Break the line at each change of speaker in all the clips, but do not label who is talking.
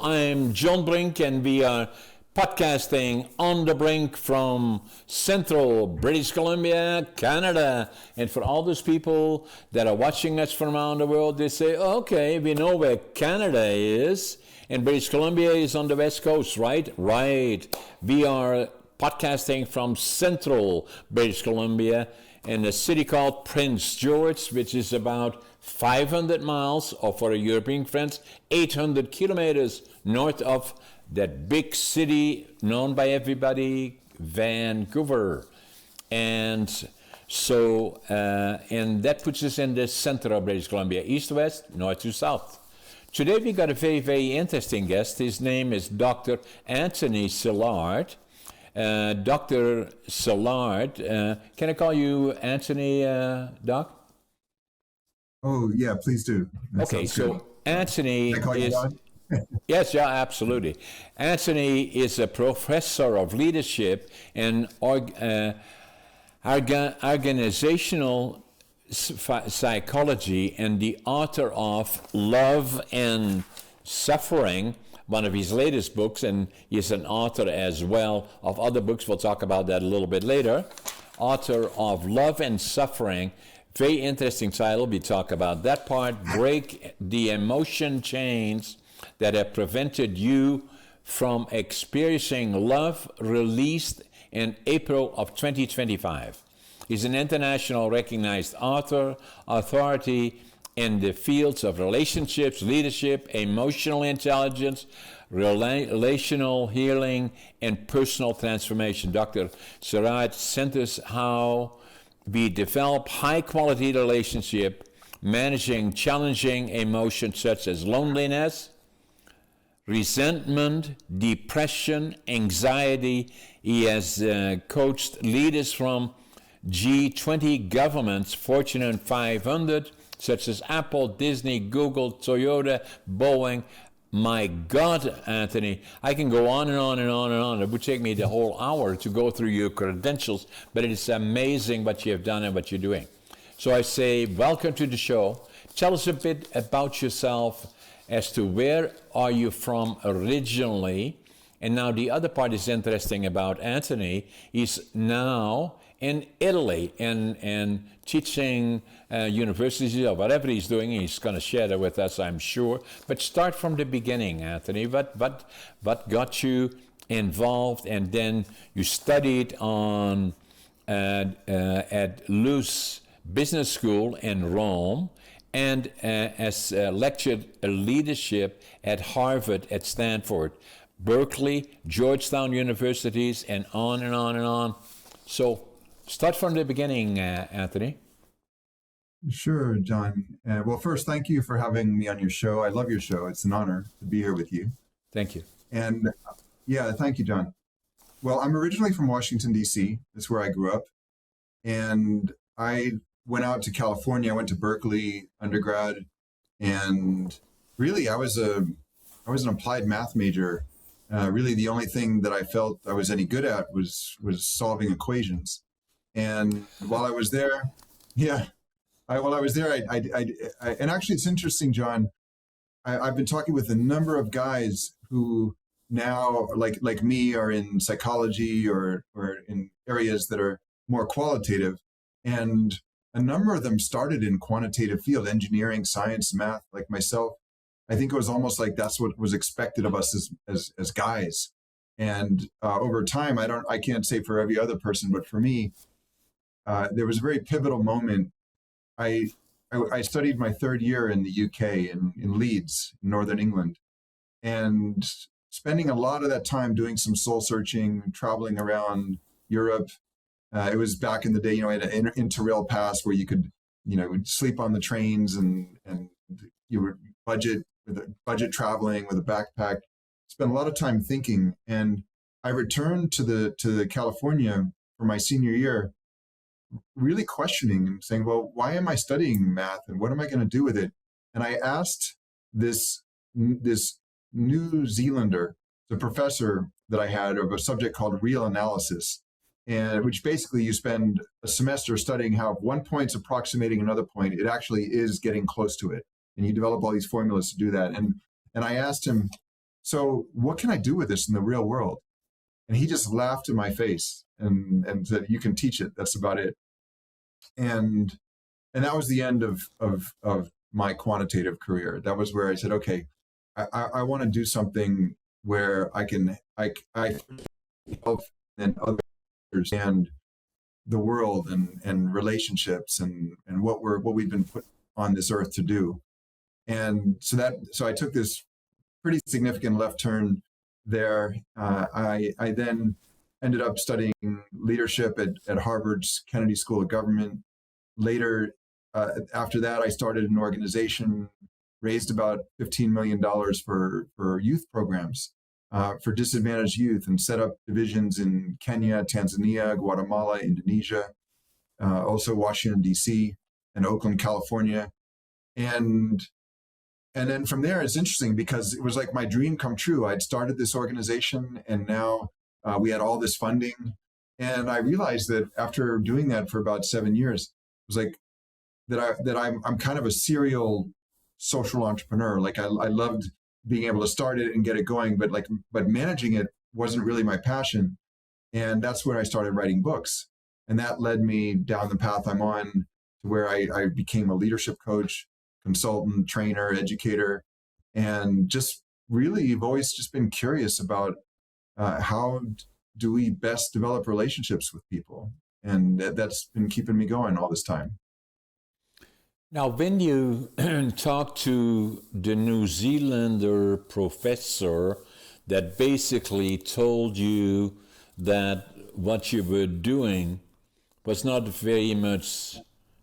I'm John Brink, and we are podcasting on the Brink from central British Columbia, Canada. And for all those people that are watching us from around the world, they say, okay, we know where Canada is, and British Columbia is on the west coast, right? Right. We are podcasting from central British Columbia in a city called Prince George, which is about 500 miles, or for our European friends, 800 kilometers north of that big city known by everybody, Vancouver. And so, and that puts us in the center of British Columbia, east-west, north to south. Today we got a very, very interesting guest. His name is Dr. Anthony Silard. Dr. Silard, can I call you Anthony, Doc?
Oh, yeah, please do.
Okay, so good. Anthony
Can I call you
is...
Don?
Yes, yeah, absolutely. Anthony is a professor of leadership and organizational psychology and the author of Love and Suffering, one of his latest books, and he's an author as well of other books. We'll talk about that a little bit later. Author of Love and Suffering. Very interesting title. We talk about that part. Break the emotion chains that have prevented you from experiencing love, released in April of 2025. He's an international recognized author, authority in the fields of relationships, leadership, emotional intelligence, relational healing, and personal transformation. Dr. Silard centers how we develop high-quality relationship, managing challenging emotions such as loneliness, resentment, depression, anxiety. He has coached leaders from G20 governments, Fortune 500, such as Apple, Disney, Google, Toyota, Boeing. My God, Anthony, I can go on and on and on and on. It would take me the whole hour to go through your credentials, but it is amazing what you have done and what you're doing. So I say, welcome to the show. Tell us a bit about yourself as to where are you from originally. And now the other part is interesting about Anthony. He's now in Italy and teaching universities or whatever he's doing. He's going to share that with us, I'm sure. But start from the beginning, Anthony. What got you involved? And then you studied on at Luce Business School in Rome, and as lectured leadership at Harvard, at Stanford, Berkeley, Georgetown universities, and on and on and on. So start from the beginning, Anthony.
Sure, John. Well, first, thank you for having me on your show. I love your show. It's an honor to be here with you.
Thank you.
And yeah, thank you, John. Well, I'm originally from Washington, D.C. That's where I grew up. And I went out to California. I went to Berkeley undergrad. And really, I was an applied math major. Really, the only thing that I felt I was any good at was solving equations. And while I was there, and actually it's interesting, John, I've been talking with a number of guys who now, like me, are in psychology or in areas that are more qualitative. And a number of them started in quantitative field, engineering, science, math, like myself. I think it was almost like that's what was expected of us as guys. And over time, I can't say for every other person, but for me, there was a very pivotal moment. I studied my third year in the UK in Leeds, in Northern England, and spending a lot of that time doing some soul searching, traveling around Europe. It was back in the day, I had an Interrail pass where you could, sleep on the trains and you were budget traveling with a backpack. Spent a lot of time thinking, and I returned to California for my senior year, really questioning and saying, well, why am I studying math and what am I going to do with it? And I asked this New Zealander, the professor that I had, of a subject called real analysis, and which basically you spend a semester studying how if one point's approximating another point, it actually is getting close to it. And you develop all these formulas to do that. And I asked him, so what can I do with this in the real world? And he just laughed in my face and said, you can teach it. That's about it. And that was the end of my quantitative career. That was where I said, okay, I want to do something where I help and others understand the world and relationships and what we've been put on this earth to do. And so I took this pretty significant left turn there. I then ended up studying leadership at Harvard's Kennedy School of Government. Later, after that, I started an organization, raised about $15 million for youth programs for disadvantaged youth, and set up divisions in Kenya, Tanzania, Guatemala, Indonesia, also Washington, D.C., and Oakland, California. And then from there, it's interesting because it was like my dream come true. I'd started this organization, and now we had all this funding. And I realized that after doing that for about 7 years, it was like that I'm kind of a serial social entrepreneur. Like I loved being able to start it and get it going, but managing it wasn't really my passion. And that's when I started writing books. And that led me down the path I'm on to where I became a leadership coach, consultant, trainer, educator, and just really have always just been curious about how do we best develop relationships with people. And that's been keeping me going all this time.
Now, when you talk to the New Zealander professor that basically told you that what you were doing was not very much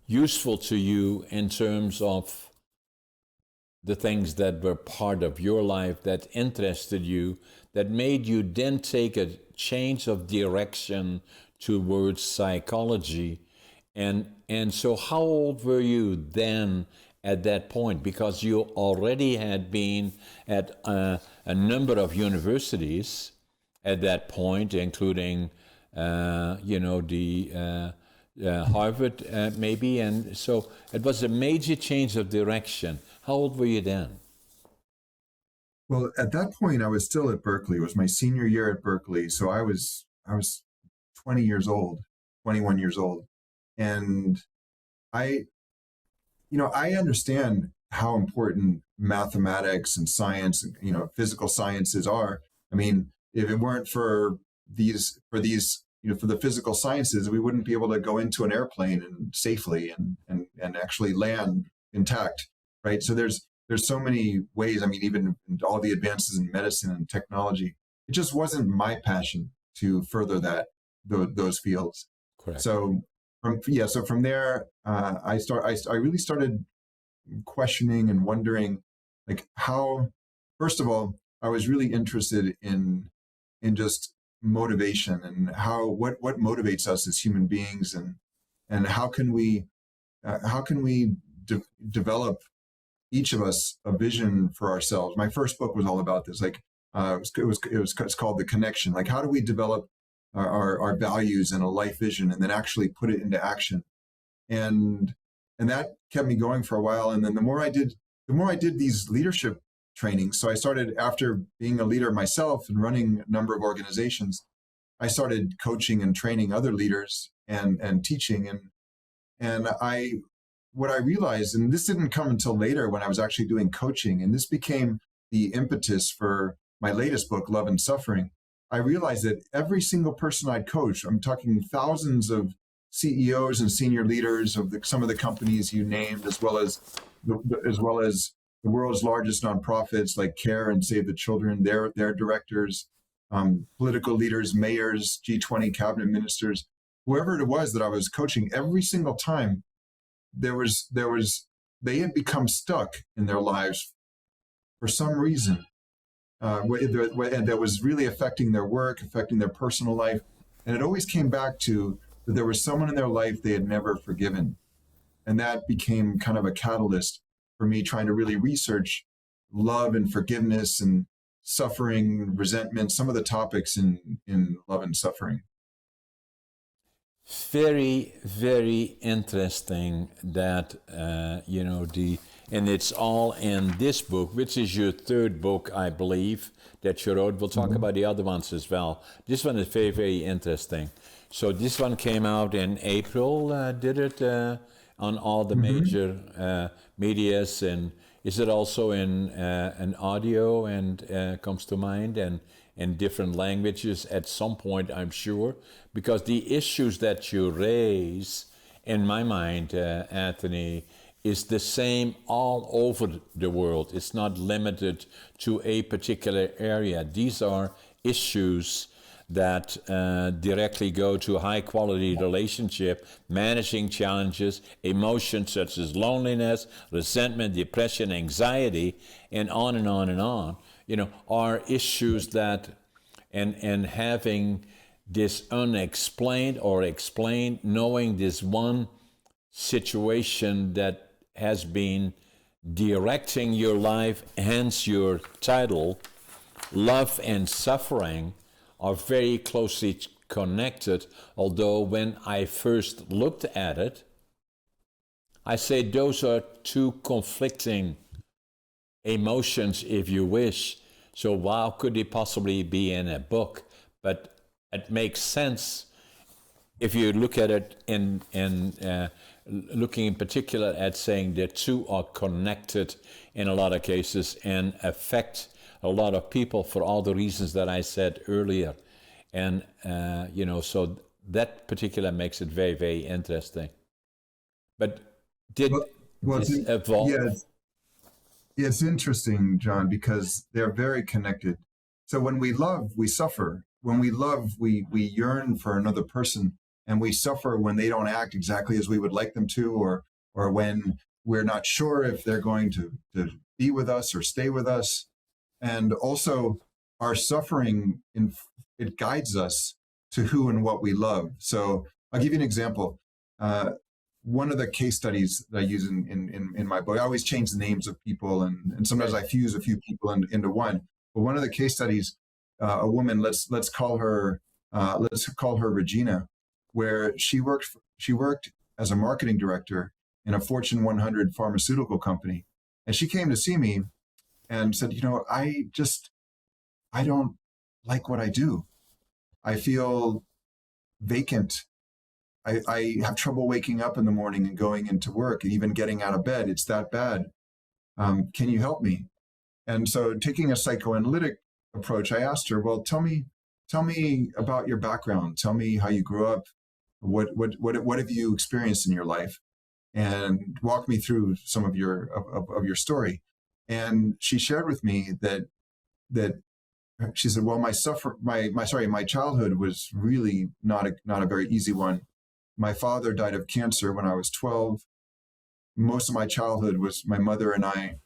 useful to you in terms of the things that were part of your life that interested you, that made you then take a change of direction towards psychology. And so how old were you then at that point? Because you already had been at a number of universities at that point, including, Harvard maybe. And so it was a major change of direction. How old were you then?
Well, at that point, I was still at Berkeley. It was my senior year at Berkeley. So I was 20 years old, 21 years old. And I understand how important mathematics and science, physical sciences are. I mean, if it weren't for the physical sciences, we wouldn't be able to go into an airplane and safely and actually land intact, right? So there's so many ways. I mean, even all the advances in medicine and technology, it just wasn't my passion to further those fields.
Correct.
So from there, I really started questioning and wondering, like, how. First of all, I was really interested in just motivation and what motivates us as human beings, and how can we develop each of us a vision for ourselves. My first book was all about this. Like, it's called The Connection. Like, how do we develop our values and a life vision, and then actually put it into action? And that kept me going for a while. And then the more I did these leadership trainings. So I started, after being a leader myself and running a number of organizations, I started coaching and training other leaders and teaching. And what I realized, and this didn't come until later when I was actually doing coaching, and this became the impetus for my latest book, Love and Suffering. I realized that every single person I'd coach, I'm talking thousands of CEOs and senior leaders of some of the companies you named, as well as the world's largest nonprofits like CARE and Save the Children, their directors, political leaders, mayors, G20 cabinet ministers, whoever it was that I was coaching, every single time they had become stuck in their lives for some reason. And that was really affecting their work, affecting their personal life. And it always came back to that there was someone in their life they had never forgiven. And that became kind of a catalyst for me trying to really research love and forgiveness and suffering, resentment, some of the topics in Love and Suffering.
Very, very interesting that, the and it's all in this book, which is your third book, I believe, that you wrote. We'll talk about the other ones as well. This one is very, very interesting. So this one came out in April, did it, on all the major medias, and is it also in an audio and comes to mind, and in different languages at some point, I'm sure, because the issues that you raise, in my mind, Anthony, is the same all over the world. It's not limited to a particular area. These are issues that directly go to high quality relationship, managing challenges, emotions such as loneliness, resentment, depression, anxiety, and on and on and on, are issues that, and having this unexplained or explained, knowing this one situation that has been directing your life, hence your title, Love and Suffering, are very closely connected. Although when I first looked at it, I say those are two conflicting emotions, if you wish. So how could they possibly be in a book? But it makes sense if you look at it in looking in particular at saying the two are connected in a lot of cases and affect a lot of people for all the reasons that I said earlier. And, so that particular makes it very, very interesting. But did this evolve?
Yeah, it's interesting, John, because they're very connected. So when we love, we suffer. When we love, we yearn for another person, and we suffer when they don't act exactly as we would like them to, or when we're not sure if they're going to be with us or stay with us. And also our suffering, it guides us to who and what we love. So I'll give you an example. One of the case studies that I use in my book, I always change the names of people, and sometimes I fuse a few people into one. But one of the case studies, a woman, let's call her Regina, where she worked as a marketing director in a Fortune 100 pharmaceutical company, and she came to see me and said, I don't like what I do. I feel vacant. I have trouble waking up in the morning and going into work and even getting out of bed. It's that bad. Can you help me? And so, taking a psychoanalytic approach, I asked her, well, tell me about your background. Tell me how you grew up. What have you experienced in your life? And walk me through some of your story. And she shared with me that she said, well, my childhood was really not a very easy one. My father died of cancer when I was 12. Most of my childhood was my mother and I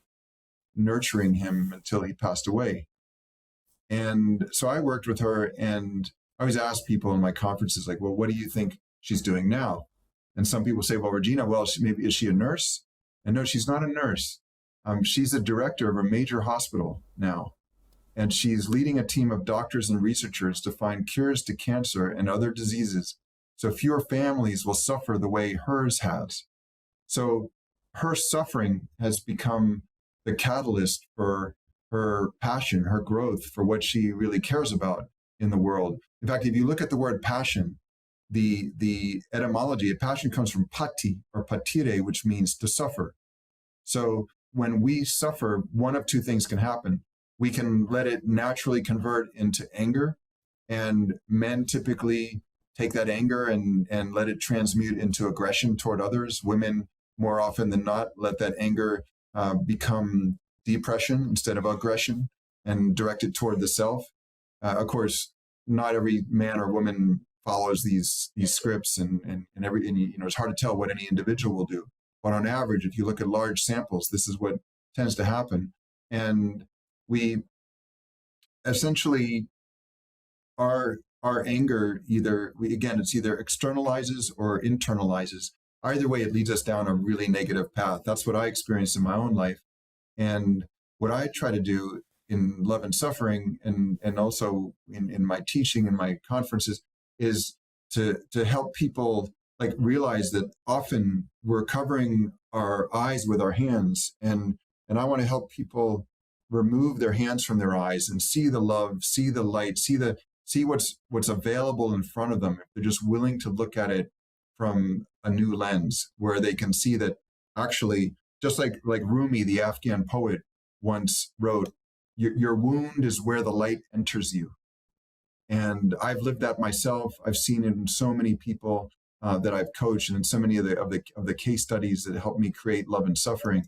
nurturing him until he passed away. And so I worked with her, and I always ask people in my conferences, like, well, what do you think she's doing now? And some people say, well, Regina, maybe is she a nurse? And no, she's not a nurse. She's a director of a major hospital now. And she's leading a team of doctors and researchers to find cures to cancer and other diseases, so fewer families will suffer the way hers has. So her suffering has become the catalyst for her passion, her growth, for what she really cares about in the world. In fact, if you look at the word passion, the etymology of passion comes from pati or patire, which means to suffer. So when we suffer, one of two things can happen. We can let it naturally convert into anger, and men typically take that anger and let it transmute into aggression toward others. Women, more often than not, let that anger become depression instead of aggression and direct it toward the self. Of course, not every man or woman follows these scripts, and it's hard to tell what any individual will do. But on average, if you look at large samples, this is what tends to happen. And we essentially our anger it's either externalizes or internalizes. Either way, it leads us down a really negative path. That's what I experienced in my own life. And what I try to do in Love and Suffering, and also in my teaching and my conferences, is to help people like realize that often we're covering our eyes with our hands, and I want to help people remove their hands from their eyes and see the love, see the light, see what's available in front of them if they're just willing to look at it from a new lens, where they can see that actually, just like Rumi, the Afghan poet, once wrote, your wound is where the light enters you. And I've lived that myself. I've seen it in so many people that I've coached, and in so many of the case studies that help me create Love and Suffering.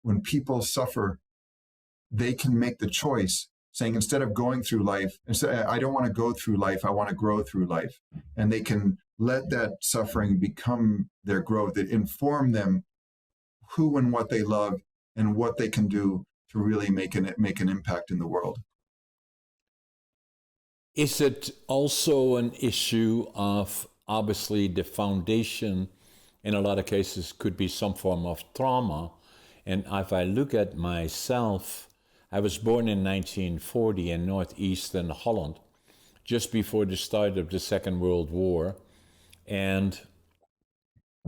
When people suffer, they can make the choice, saying, instead of going through life, I don't want to go through life, I want to grow through life. And they can let that suffering become their growth. It inform them who and what they love and what they can do to really make an impact in the world.
Is it also an issue of, obviously, the foundation in a lot of cases could be some form of trauma? And if I look at myself, I was born in 1940 in northeastern Holland, just before the start of the Second World War. And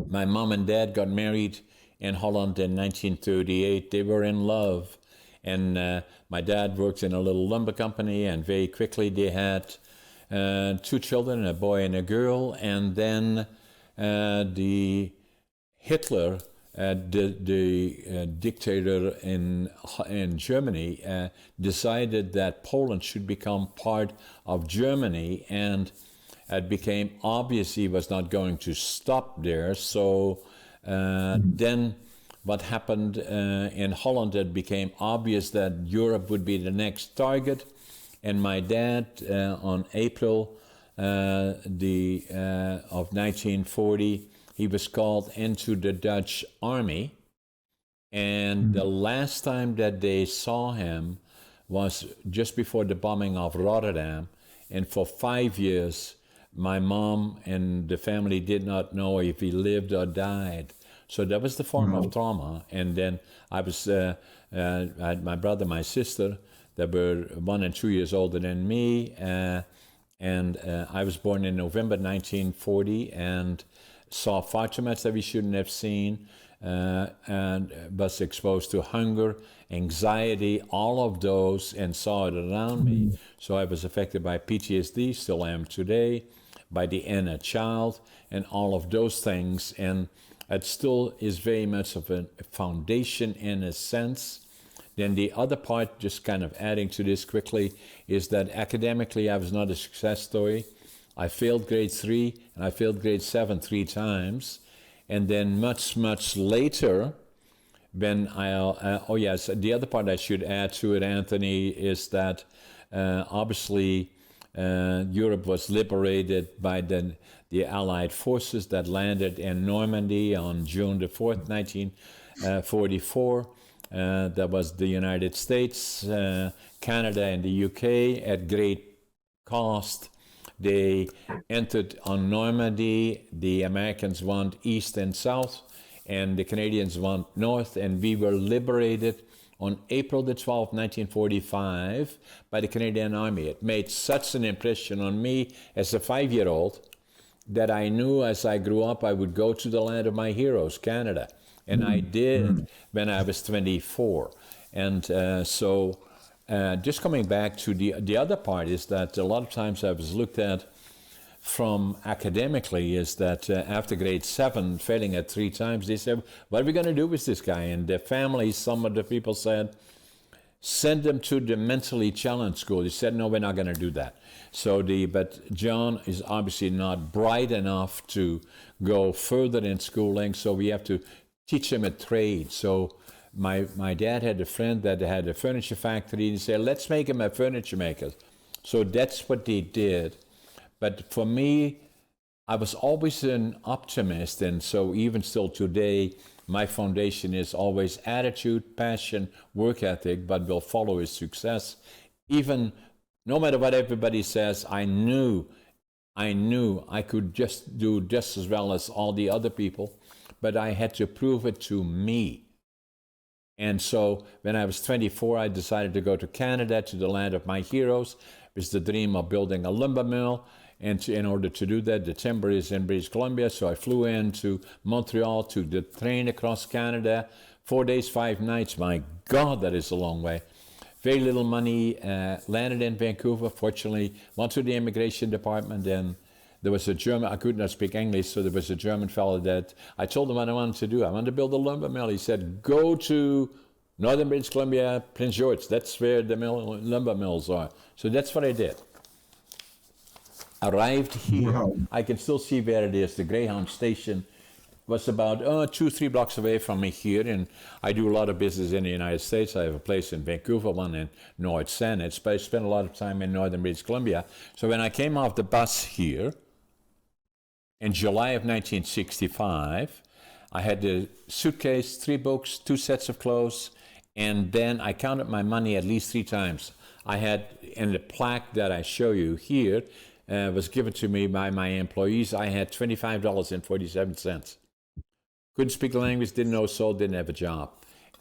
my mom and dad got married in Holland in 1938. They were in love. And my dad worked in a little lumber company, and very quickly they had 2 children, a boy and a girl. And then the Hitler, the dictator in Germany, decided that Poland should become part of Germany, and it became obvious he was not going to stop there. So then what happened in Holland, it became obvious that Europe would be the next target. And my dad, on April of 1940, he was called into the Dutch army. And the last time that they saw him was just before the bombing of Rotterdam. And for 5 years, my mom and the family did not know if he lived or died. So that was the form of trauma. And then I had my brother, my sister, that were 1 and 2 years older than me. And I was born in November 1940 and saw far too much that we shouldn't have seen, and was exposed to hunger, anxiety, all of those, and saw it around me. So I was affected by PTSD, still am today, by the inner child, and all of those things. And it still is very much of a foundation in a sense. Then the other part, just kind of adding to this quickly, is that academically I was not a success story. I failed grade 3 and I failed grade 7 3 times. And then much, much later, when the other part I should add to it, Anthony, is that obviously Europe was liberated by the Allied forces that landed in Normandy on June the 4th, 1944. That was the United States, Canada, and the UK at great cost. They entered on Normandy. The Americans went east and south, and the Canadians went north, and we were liberated on April the 12th, 1945, by the Canadian Army. It made such an impression on me as a 5-year-old that I knew as I grew up I would go to the land of my heroes, Canada. And I did when I was 24. And so just coming back to the other part is that a lot of times I was looked at from academically is that after grade 7, failing at 3 times, they said, what are we going to do with this guy? And the family, some of the people said, send him to the mentally challenged school. He said, no, we're not going to do that. But John is obviously not bright enough to go further in schooling, so we have to teach him a trade. So my dad had a friend that had a furniture factory, and he said, let's make him a furniture maker. So that's what they did. But for me, I was always an optimist, and so even still today, my foundation is always attitude, passion, work ethic, but will follow his success. Even no matter what everybody says, I knew I could just do just as well as all the other people, but I had to prove it to me. And so when I was 24, I decided to go to Canada, to the land of my heroes. It was the dream of building a lumber mill. And in order to do that, the timber is in British Columbia. So I flew into Montreal, took the train across Canada, 4 days, 5 nights. My God, that is a long way. Very little money, landed in Vancouver. Fortunately, went to the immigration department, and there was a German, I could not speak English, so there was a German fellow that I told him what I wanted to do. I wanted to build a lumber mill. He said, go to Northern British Columbia, Prince George. That's where the lumber mills are. So that's what I did. Arrived here.
Wow.
I can still see where it is. The Greyhound station was about 2-3 blocks away from me here, and I do a lot of business in the United States. I have a place in Vancouver, one in North Saanich, but I spent a lot of time in Northern British Columbia. So when I came off the bus here in July of 1965, I had the suitcase, 3 books, 2 sets of clothes, and then I counted my money at least 3 times. I had, in the plaque that I show you here, was given to me by my employees, I had $25.47. Couldn't speak the language, didn't know soul, didn't have a job.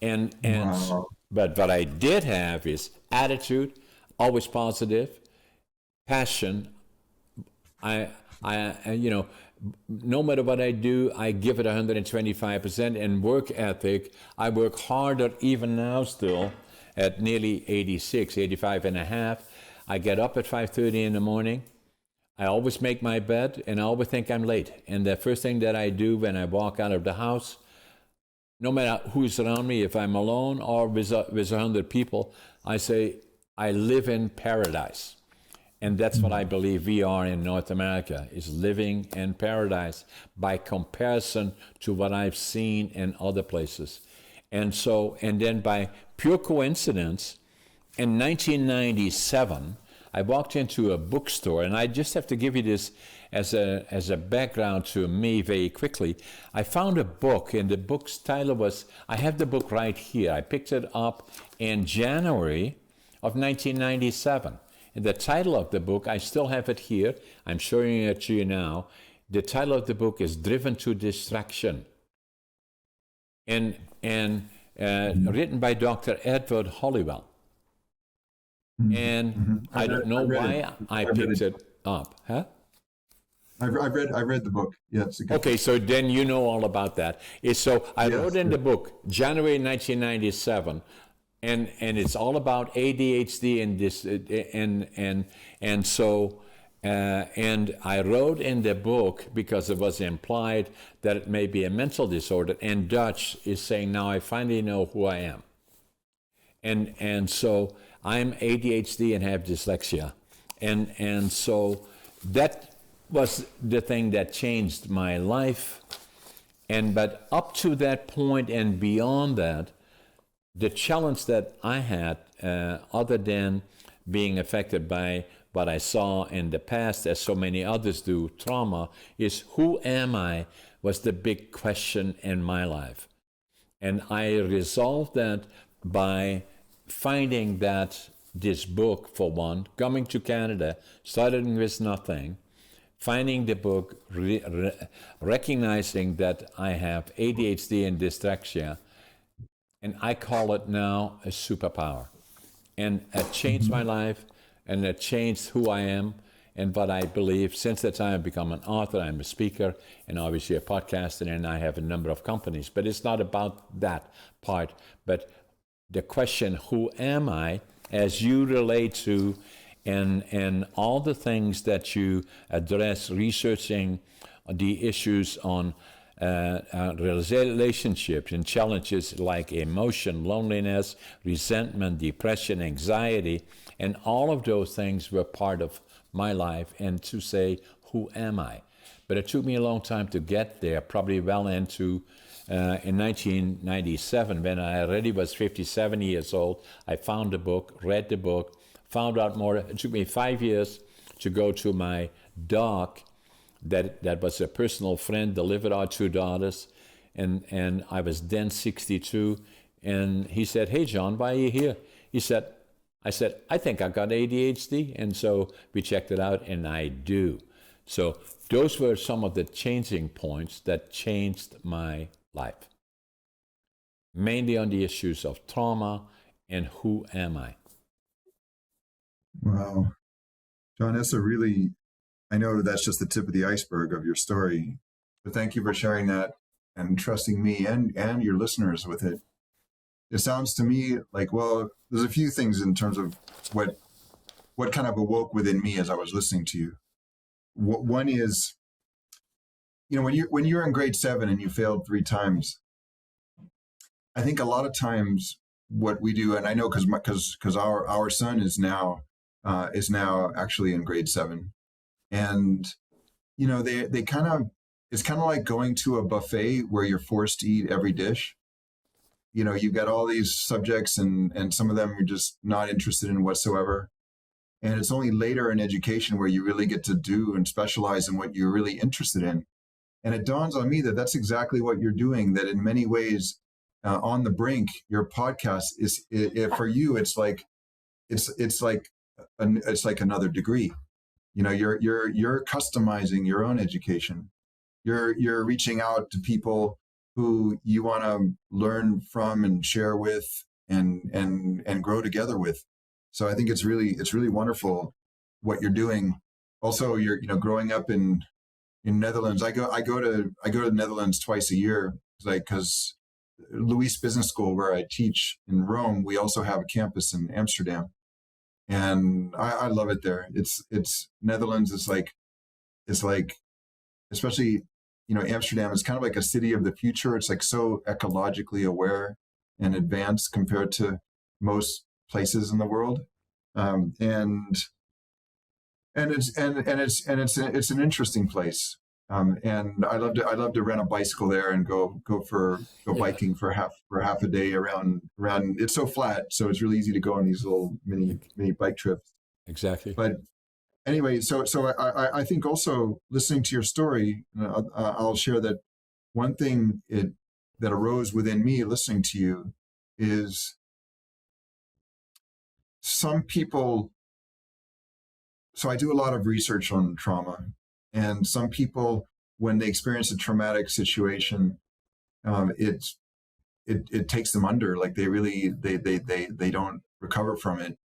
Wow.
But what I did have is attitude, always positive, passion. I no matter what I do, I give it 125%. And work ethic, I work harder even now still at nearly 86, 85 and a half. I get up at 5:30 in the morning. I always make my bed, and I always think I'm late. And the first thing that I do when I walk out of the house, no matter who's around me, if I'm alone or with 100 people, I say, I live in paradise. And that's what I believe we are in North America, is living in paradise by comparison to what I've seen in other places. And then by pure coincidence, in 1997, I walked into a bookstore, and I just have to give you this as a background to me very quickly. I found a book, and the book's title was, I have the book right here. I picked it up in January of 1997. And the title of the book, I still have it here. I'm showing it to you now. The title of the book is Driven to Distraction. And written by Dr. Edward Hollowell. And I don't know why I picked it up. Huh?
I read the book. Yeah, it's a good
Okay, so then you know all about that. I wrote in the book, January 1997, and it's all about ADHD and this and I wrote in the book because it was implied that it may be a mental disorder, and Dutch is saying, now I finally know who I am. And so I'm ADHD and have dyslexia. And so that was the thing that changed my life. But up to that point and beyond that, the challenge that I had, other than being affected by what I saw in the past, as so many others do, trauma, is who am I, was the big question in my life. And I resolved that by finding that this book, for one, coming to Canada, starting with nothing, finding the book, recognizing that I have ADHD and dyslexia, and I call it now a superpower. And it changed my life, and it changed who I am and what I believe. Since that time, I've become an author, I'm a speaker, and obviously a podcaster, and I have a number of companies. But it's not about that part, but the question, who am I, as you relate to and all the things that you address, researching the issues on relationships and challenges like emotion, loneliness, resentment, depression, anxiety, and all of those things were part of my life, and to say, who am I? But it took me a long time to get there, probably well into in 1997, when I already was 57 years old. I found the book, read the book, found out more. It took me 5 years to go to my doc, that was a personal friend, delivered our 2 daughters, and I was then 62, and he said, hey, John, why are you here? I said, I think I got ADHD, and so we checked it out, and I do. So those were some of the changing points that changed my life, mainly on the issues of trauma and who am I.
Wow. John, that's a really I know that's just the tip of the iceberg of your story, but thank you for sharing that and trusting me and your listeners with it. It sounds to me like, well, there's a few things in terms of what kind of awoke within me as I was listening to you. One is, when you're in grade 7 and you failed 3 times, I think a lot of times what we do, and I know because our son is now actually in grade 7, and they kind of, it's kind of like going to a buffet where you're forced to eat every dish. You've got all these subjects, and some of them you're just not interested in whatsoever. And it's only later in education where you really get to do and specialize in what you're really interested in. And it dawns on me that that's exactly what you're doing, that in many ways, on the Brink, your podcast is, for you, it's like another degree. You're customizing your own education. You're reaching out to people who you want to learn from and share with and grow together with. So I think it's really wonderful what you're doing. Also, you're growing up in Netherlands. I go to the Netherlands twice a year, because Luis Business School, where I teach in Rome, we also have a campus in Amsterdam, and I love it there. It's Netherlands. It's like especially Amsterdam is kind of like a city of the future. It's like so ecologically aware and advanced compared to most places in the world, and it's an interesting place. And I love to rent a bicycle there and go biking for half a day around. It's so flat, so it's really easy to go on these little mini bike trips.
Exactly.
But anyway, so I think also listening to your story, I'll share that one thing that arose within me listening to you is some people. So I do a lot of research on trauma, and some people, when they experience a traumatic situation, it takes them under. Like they don't recover from it.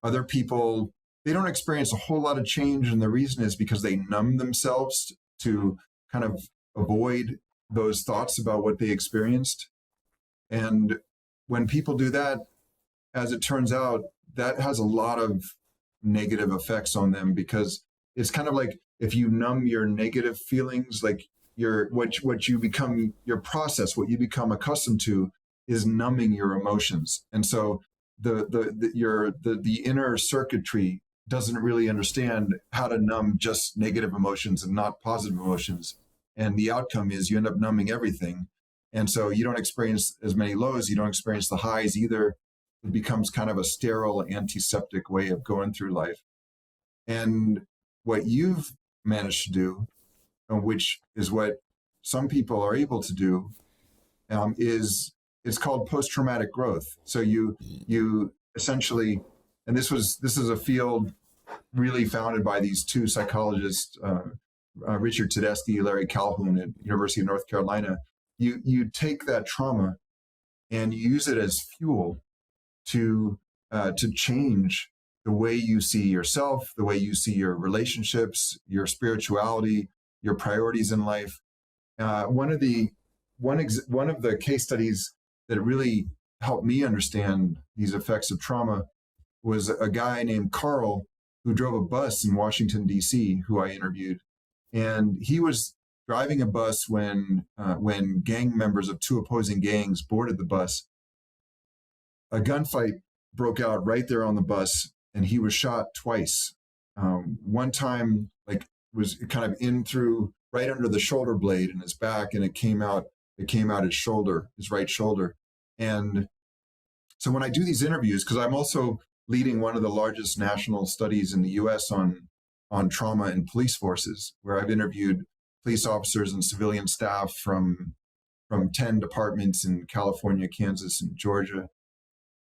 Other people, they don't experience a whole lot of change, and the reason is because they numb themselves to kind of avoid those thoughts about what they experienced. And when people do that, as it turns out, that has a lot of negative effects on them, because it's kind of like if you numb your negative feelings, like what you become, your process, what you become accustomed to is numbing your emotions. And so the inner circuitry doesn't really understand how to numb just negative emotions and not positive emotions. And the outcome is you end up numbing everything. And so you don't experience as many lows, you don't experience the highs either. It becomes kind of a sterile, antiseptic way of going through life. And what you've managed to do, which is what some people are able to do, is it's called post-traumatic growth. So you essentially, and this is a field really founded by these two psychologists, Richard Tedeschi, Larry Calhoun at University of North Carolina. You take that trauma and you use it as fuel to change the way you see yourself, the way you see your relationships, your spirituality, your priorities in life. One of the case studies that really helped me understand these effects of trauma was a guy named Carl who drove a bus in Washington, D.C., who I interviewed. And he was driving a bus when gang members of two opposing gangs boarded the bus. A gunfight broke out right there on the bus, and he was shot twice. One time, was kind of in through right under the shoulder blade in his back, and it came out his shoulder, his right shoulder. And so when I do these interviews, because I'm also leading one of the largest national studies in the U.S. on trauma in police forces, where I've interviewed police officers and civilian staff from 10 departments in California, Kansas, and Georgia.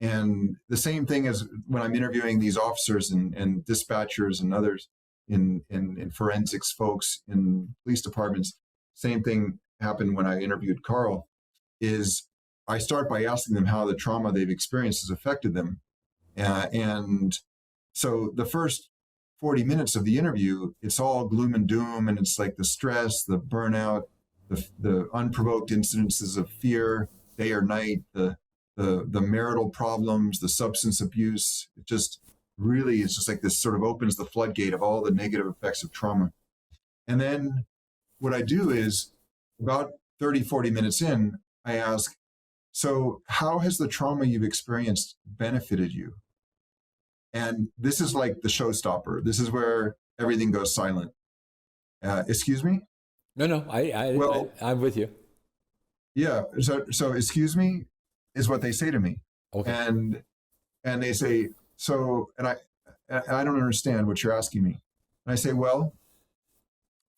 And the same thing as when I'm interviewing these officers and dispatchers and others in forensics folks in police departments, same thing happened when I interviewed Carl, is I start by asking them how the trauma they've experienced has affected them. And so the first 40 minutes of the interview, it's all gloom and doom, and it's like the stress, the burnout, the unprovoked incidences of fear, day or night, the marital problems, the substance abuse. It just really, it's just like this sort of opens the floodgate of all the negative effects of trauma. And then what I do is about 30, 40 minutes in, I ask, so how has the trauma you've experienced benefited you? And this is like the showstopper. This is where everything goes silent. Excuse me?
No, I'm with you.
Yeah. So excuse me is what they say to me.
Okay.
And they say, so, and I don't understand what you're asking me. And I say, well,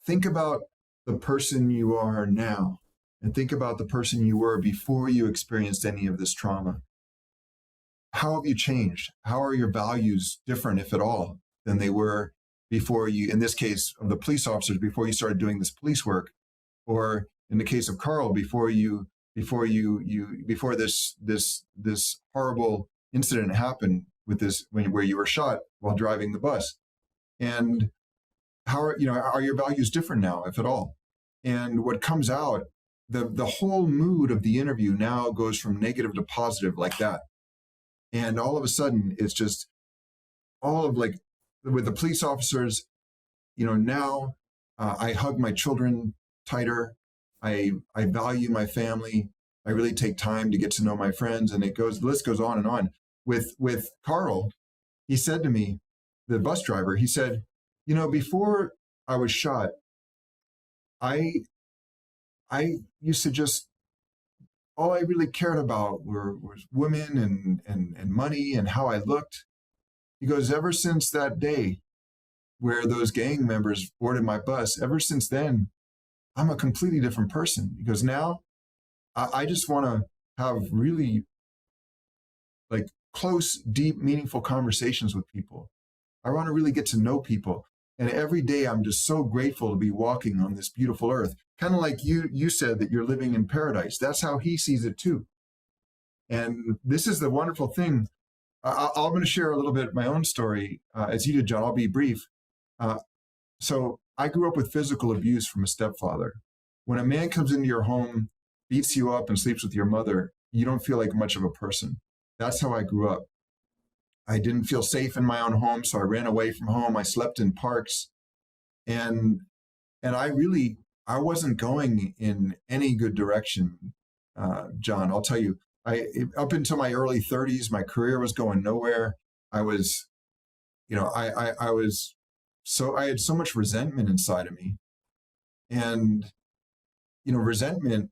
think about the person you are now, and think about the person you were before you experienced any of this trauma. How have you changed? How are your values different, if at all, than they were before you, in this case of the police officers, before you started doing this police work, or in the case of Carl, before this horrible incident happened with this, where you were shot while driving the bus? And how are your values different now, if at all? And what comes out, the whole mood of the interview now goes from negative to positive like that. And all of a sudden, it's just all of like, with the police officers, now I hug my children tighter. I value my family. I really take time to get to know my friends, and the list goes on and on. With Carl, he said to me, the bus driver, he said, before I was shot, I used to just, all I really cared about was women and money and how I looked. He goes, ever since that day where those gang members boarded my bus, ever since then, I'm a completely different person. He goes, now I just want to have really like close, deep, meaningful conversations with people. I want to really get to know people. And every day I'm just so grateful to be walking on this beautiful earth. Kind of like you said that you're living in paradise. That's how he sees it too. And this is the wonderful thing. I'm going to share a little bit of my own story, as you did, John. I'll be brief. So I grew up with physical abuse from a stepfather. When a man comes into your home, beats you up, and sleeps with your mother, you don't feel like much of a person. That's how I grew up. I didn't feel safe in my own home, so I ran away from home. I slept in parks, and I wasn't going in any good direction, John. I'll tell you, up until my early 30s, my career was going nowhere. I was, I had so much resentment inside of me, and resentment,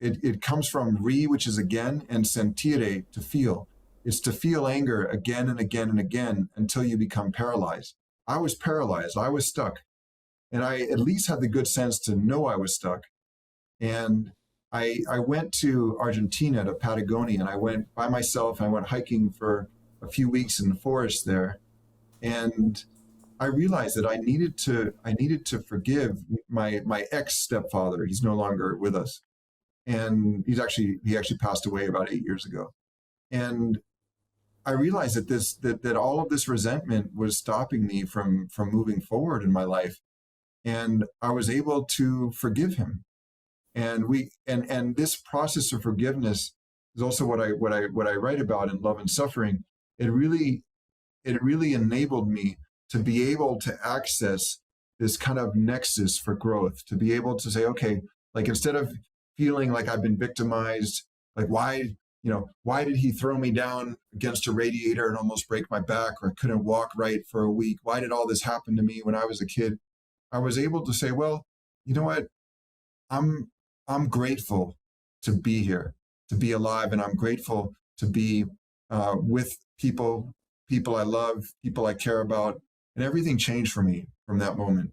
it comes from which is again, and sentire, to feel. It's to feel anger again and again and again until you become paralyzed. I was paralyzed. I was stuck. And I at least had the good sense to know I was stuck. And I went to Argentina, to Patagonia, and I went by myself. And I went hiking for a few weeks in the forest there. And I realized that I needed to forgive my ex-stepfather. He's no longer with us. And he actually passed away about 8 years ago. And I realized that all of this resentment was stopping me from moving forward in my life. And I was able to forgive him. And this process of forgiveness is also what I write about in Love and Suffering. It really enabled me to be able to access this kind of nexus for growth, to be able to say, okay, like instead of feeling like I've been victimized, like why did he throw me down against a radiator and almost break my back, or I couldn't walk right for a week? Why did all this happen to me when I was a kid? I was able to say, well, you know what? I'm grateful to be here, to be alive, and I'm grateful to be with people I love, people I care about, and everything changed for me from that moment.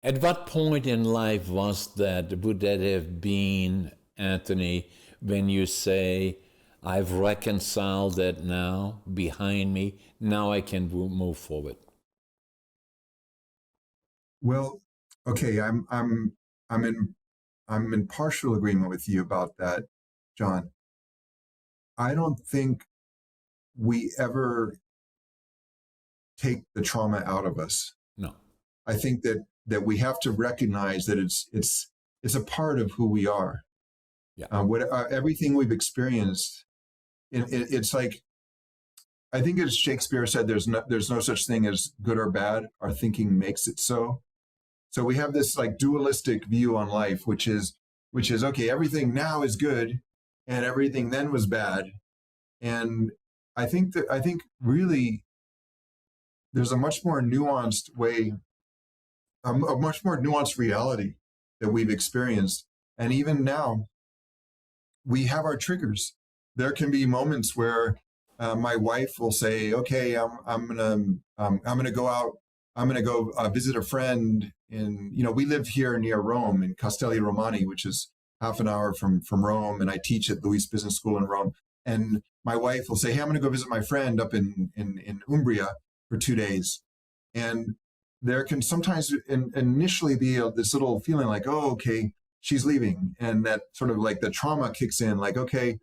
At what point in life would that have been, Anthony, when you say, I've reconciled that now behind me, now I can move forward?
Well, okay, I'm in partial agreement with you about that, John. I don't think we ever take the trauma out of us.
No.
I think that we have to recognize that it's a part of who we are.
Yeah.
Everything we've experienced, it's like, I think as Shakespeare said, there's no such thing as good or bad. Our thinking makes it so. So we have this like dualistic view on life, which is okay, everything now is good, and everything then was bad. And I think really there's a much more nuanced way, a much more nuanced reality that we've experienced. And even now, we have our triggers. There can be moments where my wife will say, "Okay, I'm gonna go out. I'm gonna go visit a friend in, we live here near Rome in Castelli Romani, which is half an hour from Rome, and I teach at Luis Business School in Rome. And my wife will say, "Hey, I'm gonna go visit my friend up in Umbria for 2 days," and there can sometimes initially be this little feeling like, "Oh, okay, she's leaving," and that sort of like the trauma kicks in, like, okay,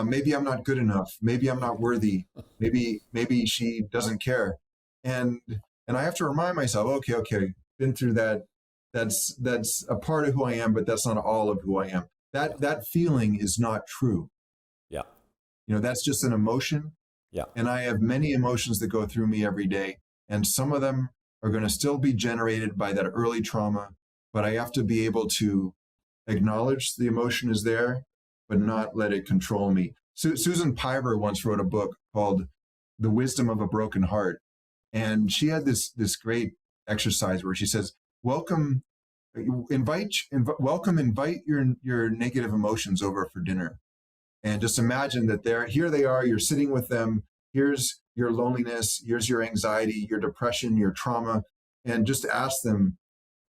maybe I'm not good enough, maybe I'm not worthy, maybe she doesn't care, and I have to remind myself, okay, been through that. That's a part of who I am, but that's not all of who I am. That feeling is not true.
Yeah.
That's just an emotion.
Yeah.
And I have many emotions that go through me every day, and some of them are going to still be generated by that early trauma, but I have to be able to acknowledge the emotion is there, but not let it control me. Susan Piver once wrote a book called The Wisdom of a Broken Heart. And she had this great exercise where she says, invite your negative emotions over for dinner. And just imagine that here they are, you're sitting with them. Here's your loneliness, here's your anxiety, your depression, your trauma. And just ask them,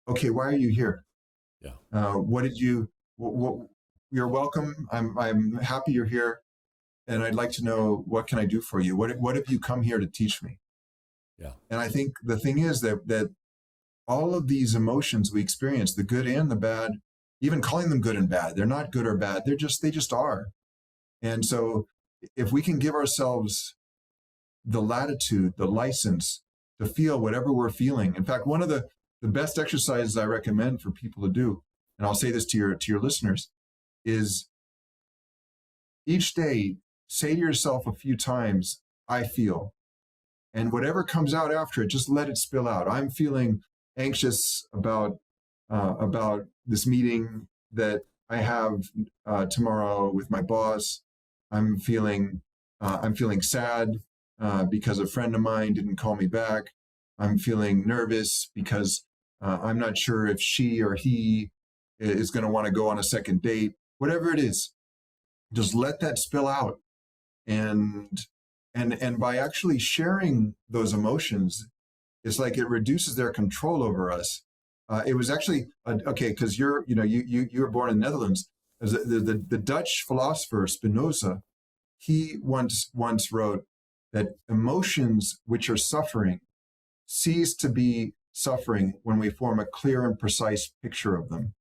okay, why are you here?
Yeah.
You're welcome. I'm happy you're here. And I'd like to know, what can I do for you? What have you come here to teach me?
Yeah.
And I think the thing is that all of these emotions we experience, the good and the bad, even calling them good and bad, they're not good or bad. They just are. And so if we can give ourselves the latitude, the license to feel whatever we're feeling. In fact, one of the best exercises I recommend for people to do, and I'll say this to your listeners, is each day, say to yourself a few times, "I feel." And whatever comes out after it, just let it spill out. I'm feeling anxious about this meeting that I have tomorrow with my boss. I'm feeling sad because a friend of mine didn't call me back. I'm feeling nervous because I'm not sure if she or he is going to want to go on a second date. Whatever it is, just let that spill out. And by actually sharing those emotions, it's like it reduces their control over us. It was actually okay, because you were born in the Netherlands. The Dutch philosopher Spinoza, he once wrote that emotions which are suffering cease to be suffering when we form a clear and precise picture of them.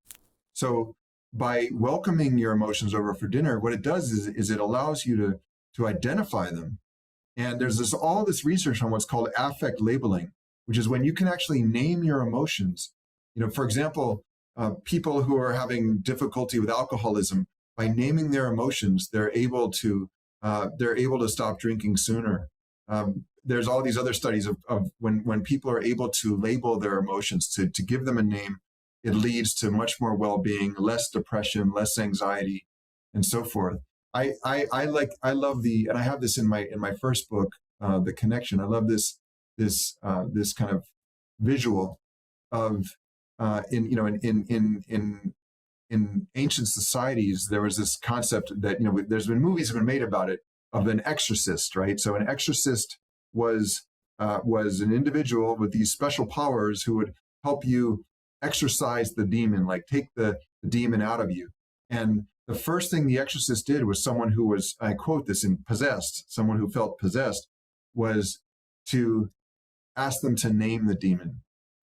So by welcoming your emotions over for dinner, what it does is it allows you to identify them. And there's all this research on what's called affect labeling, which is when you can actually name your emotions. For example, people who are having difficulty with alcoholism, by naming their emotions, they're able to stop drinking sooner. There's all these other studies of when people are able to label their emotions, to give them a name, it leads to much more well-being, less depression, less anxiety, and so forth. I love and I have this in my first book, The Connection. I love this kind of visual of in ancient societies, there was this concept that there's been movies have been made about it, of an exorcist, right? So an exorcist was an individual with these special powers who would help you exorcise the demon, like take the demon out of you. And the first thing the exorcist did was someone who was, I quote this, someone who felt possessed, was to ask them to name the demon.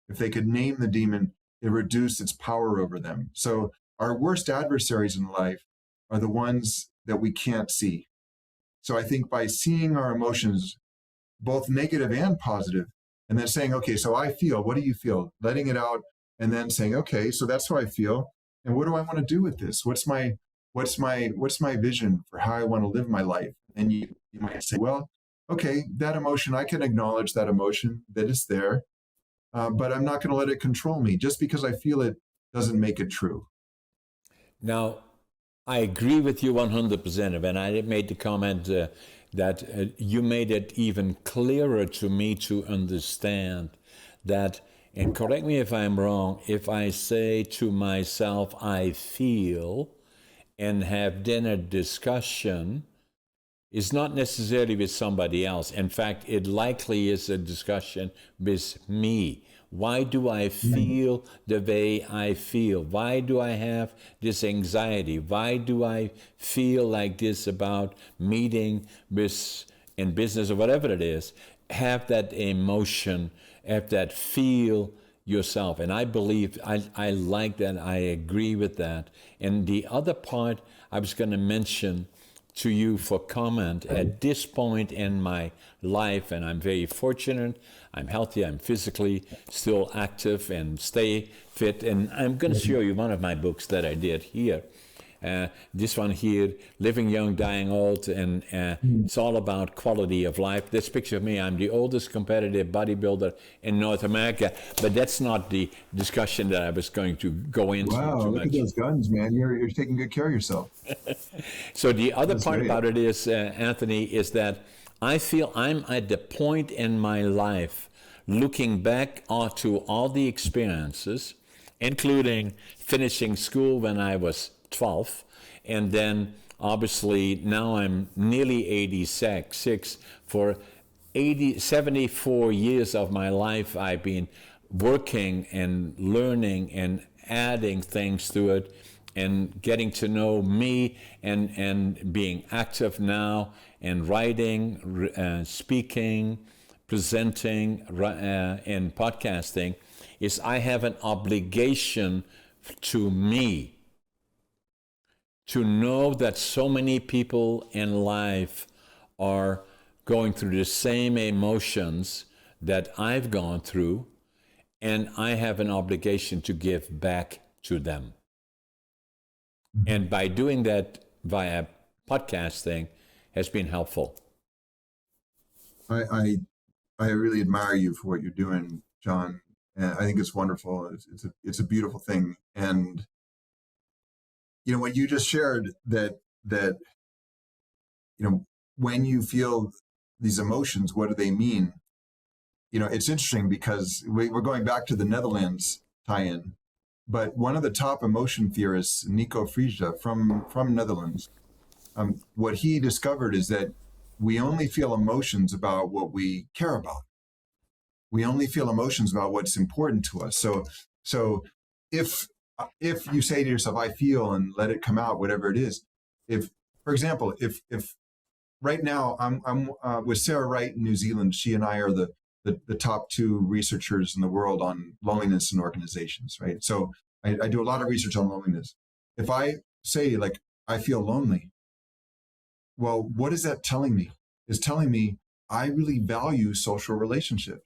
If they could name the demon, it reduced its power over them. So our worst adversaries in life are the ones that we can't see. So I think by seeing our emotions, both negative and positive, and then saying, okay, so I feel, what do you feel? Letting it out, and then saying, okay, so that's how I feel, and what do I want to do with this? What's my vision for how I want to live my life? And you might say, well, okay, that emotion, I can acknowledge that emotion, that it's there, but I'm not going to let it control me. Just because I feel it doesn't make it true.
Now, I agree with you 100%. And I made the comment that you made it even clearer to me to understand that, and correct me if I'm wrong, if I say to myself, I feel, and have then a discussion, is not necessarily with somebody else. In fact, it likely is a discussion with me. Why do I feel the way I feel? Why do I have this anxiety? Why do I feel like this about meeting with in business or whatever it is? Have that emotion, have that feel yourself. And I believe, I like that, I agree with that. And the other part I was going to mention to you for comment at this point in my life, and I'm very fortunate, I'm healthy, I'm physically still active and stay fit, and I'm going to show you one of my books that I did here. This one here, Living Young, Dying Old, and it's all about quality of life. This picture of me, I'm the oldest competitive bodybuilder in North America, but that's not the discussion that I was going to go into.
Wow,
too
look
much.
at those guns, man. You're taking good care of yourself.
So the other
That's
part
great.
about it is, Anthony, is that I feel I'm at the point in my life looking back onto all the experiences, including finishing school when I was 12, and then obviously now I'm nearly 86. For 74 years of my life, I've been working and learning and adding things to it and getting to know me and being active now and writing, speaking, presenting, and podcasting, is I have an obligation to me to know that so many people in life are going through the same emotions that I've gone through, and I have an obligation to give back to them. And by doing that via podcasting has been helpful.
I really admire you for what you're doing, John. And I think it's wonderful. It's a beautiful thing. And you know, when you just shared that you know, when you feel these emotions, what do they mean? You know, it's interesting because we're going back to the Netherlands tie-in, but one of the top emotion theorists, Nico Friesda from Netherlands, what he discovered is that we only feel emotions about what we care about. We only feel emotions about what's important to us. So if you say to yourself, I feel, and let it come out, whatever it is, if, for example, if right now I'm with Sarah Wright in New Zealand, she and I are the top two researchers in the world on loneliness in organizations, right? So I do a lot of research on loneliness. If I say, like, I feel lonely, well, what is that telling me? It's telling me I really value social relationships.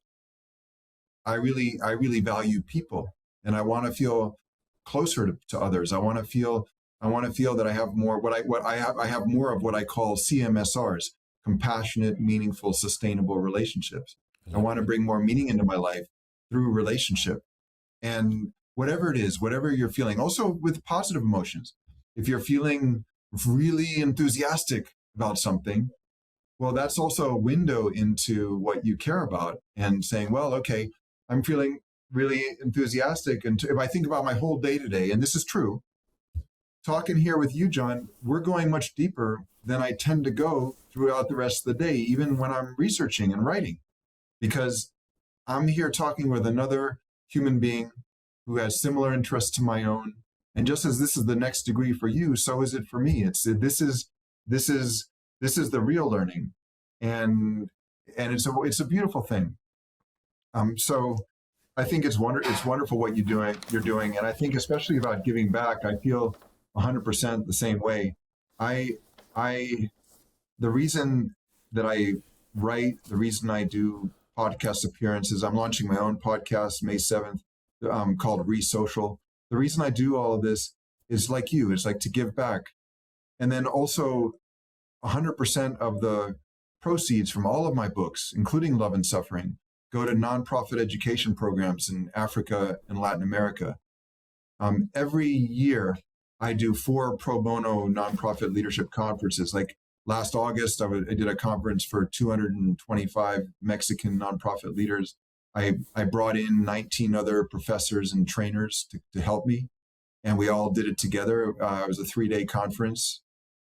I really value people, and I want to feel closer to others. I want to feel that I have more I have more of what I call CMSRs, compassionate, meaningful, sustainable relationships. I want to bring more meaning into my life through relationship. And whatever it is, whatever you're feeling, also with positive emotions. If you're feeling really enthusiastic about something, well, that's also a window into what you care about, and saying, well, okay, I'm feeling really enthusiastic. And if I think about my whole day today, and this is true, talking here with you, John, we're going much deeper than I tend to go throughout the rest of the day, even when I'm researching and writing, because I'm here talking with another human being who has similar interests to my own. And just as this is the next degree for you, so is it for me. This is the real learning, and it's a beautiful thing. So I think it's wonderful what you're doing, and I think especially about giving back, I feel 100% the same way. The reason that I write, the reason I do podcast appearances, I'm launching my own podcast May 7th called Re-Social. The reason I do all of this is like you, it's like to give back. And then also 100% of the proceeds from all of my books, including Love and Suffering, go to nonprofit education programs in Africa and Latin America. Every year, I do 4 pro bono nonprofit leadership conferences. Like last August, I did a conference for 225 Mexican nonprofit leaders. I brought in 19 other professors and trainers to help me, and we all did it together. It was a 3-day conference.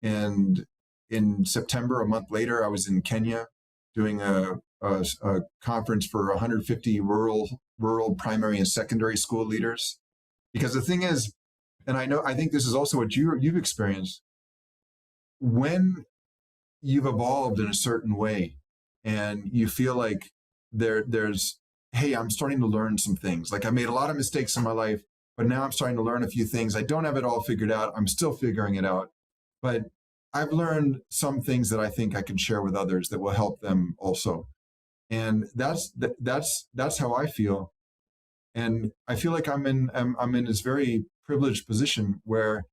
And in September, a month later, I was in Kenya doing a conference for 150 rural primary and secondary school leaders. Because the thing is, and I think this is also what you've experienced, when you've evolved in a certain way and you feel like there's, hey, I'm starting to learn some things. Like I made a lot of mistakes in my life, but now I'm starting to learn a few things. I don't have it all figured out. I'm still figuring it out. But I've learned some things that I think I can share with others that will help them also. And that's how I feel. And I feel like I'm in this very privileged position where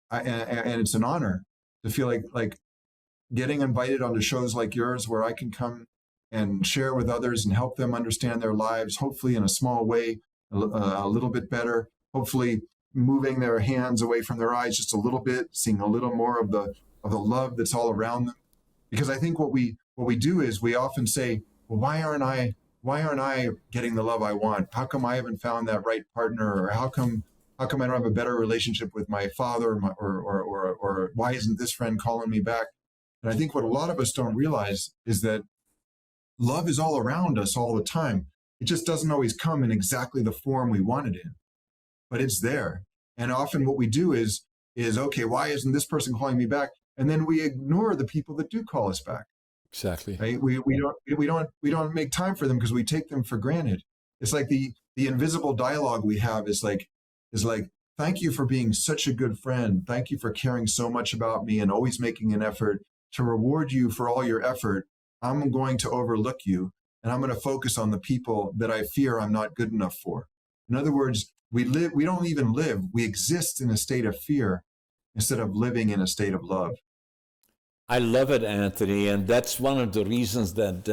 and it's an honor to feel like getting invited onto shows like yours where I can come and share with others and help them understand their lives, hopefully in a small way, a little bit better, hopefully moving their hands away from their eyes just a little bit, seeing a little more of the love that's all around them. Because I think what we do is we often say, well, why aren't I getting the love I want? How come I haven't found that right partner? Or how come I don't have a better relationship with my father, or why isn't this friend calling me back? And I think what a lot of us don't realize is that love is all around us all the time. It just doesn't always come in exactly the form we want it in, but it's there. And often what we do is okay, why isn't this person calling me back? And then we ignore the people that do call us back.
Exactly.
Right? We don't make time for them because we take them for granted. It's like the invisible dialogue we have is like, thank you for being such a good friend. Thank you for caring so much about me and always making an effort. To reward you for all your effort, I'm going to overlook you, and I'm going to focus on the people that I fear I'm not good enough for. In other words, we don't even live. We exist in a state of fear instead of living in a state of love.
I love it, Anthony, and that's one of the reasons that,